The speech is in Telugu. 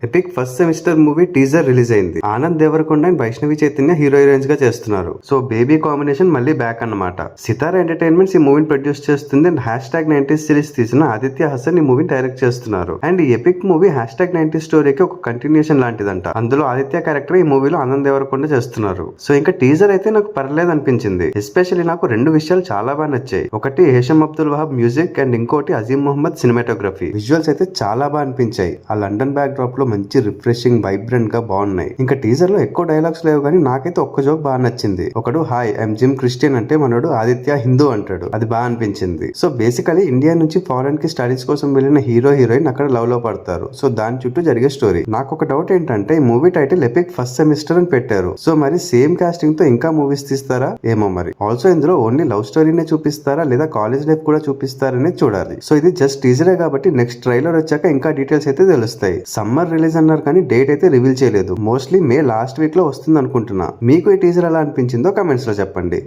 Epic first semester movie teaser release అయింది. Anand Deverakonda and Vaishnavi Chaitanya hero heroines గా చేస్తున్నారు. సో బేబీ కాంబినేషన్ మళ్ళీ బ్యాక్ అన్నమాట. సితారా ఎంటర్టైన్మెంట్స్ ఈ మూవీని ప్రొడ్యూస్ చేస్తుంది అండ్ #90s సిరీస్ తీసిన ఆదిత్య హసన్ ఈ మూవీని డైరెక్ట్ చేస్తున్నారు. అండ్ ఈ ఎపిక్ మూవీ #90s స్టోరీకి ఒక కంటిన్యూషన్ లాంటిదంట. అందులో ఆదిత్య క్యారెక్టర్ ఈ మూవీలో ఆనంద్ దేవరకొండ చేస్తున్నారు. సో ఇంకా టీజర్ అయితే నాకు పర్లేదు అనిపించింది. ఎస్పెషల్లీ నాకు రెండు విషయాలు చాలా బాగా నచ్చాయి. ఒకటి హేషం అబ్దుల్ వహాబ్ మ్యూజిక్ అండ్ ఇంకోటి అజీమ్ మొహమ్మద్ సినిమాటోగ్రఫీ. విజువల్స్ అయితే చాలా బాగా అనిపించాయి. ఆ లండన్ బ్యాక్ డ్రాప్ లో మంచి రిఫ్రెషింగ్ వైబ్రెంట్ గా బాగున్నాయి. ఇంకా టీజర్ లో ఎక్కువ డైలాగ్స్ లేవు కానీ నాకైతే ఒక్క జోక్ బాగా నచ్చింది. ఒకడు హాయ్ ఐఎమ్ జిమ్ క్రిస్టియన్ అంటే మనోడు ఆదిత్య హిందూ అంటాడు. అది బాగా అనిపించింది. సో బేసికలీ ఇండియా నుంచి ఫారెన్ కి స్టడీస్ కోసం వెళ్ళిన హీరో హీరోయిన్ అక్కడ లవ్ లో పడతారు. సో దాని చుట్టూ జరిగే స్టోరీ. నాకు ఒక డౌట్ ఏంటంటే ఈ movie title epic first semester అని పెట్టారు. సో మరి సేమ్ కాస్టింగ్ తో ఇంకా మూవీస్ తీస్తారా ఏమో మరి. ఆల్సో ఇందులో ఓన్లీ లవ్ స్టోరీనే చూపిస్తారా లేదా కాలేజ్ లైఫ్ కూడా చూపిస్తారనే చూడాలి. సో ఇది జస్ట్ టీజరే కాబట్టి నెక్స్ట్ ట్రైలర్ వచ్చాక ఇంకా డీటెయిల్స్ అయితే తెలుస్తాయి. సమ్మర్ రిలీజ్ అన్నారు కానీ డేట్ అయితే రివీల్ చేయలేదు. మోస్ట్లీ మే లాస్ట్ వీక్ లో వస్తుంది అనుకుంటున్నా. మీకు ఈ టీజర్ ఎలా అనిపించిందో కమెంట్స్ లో చెప్పండి.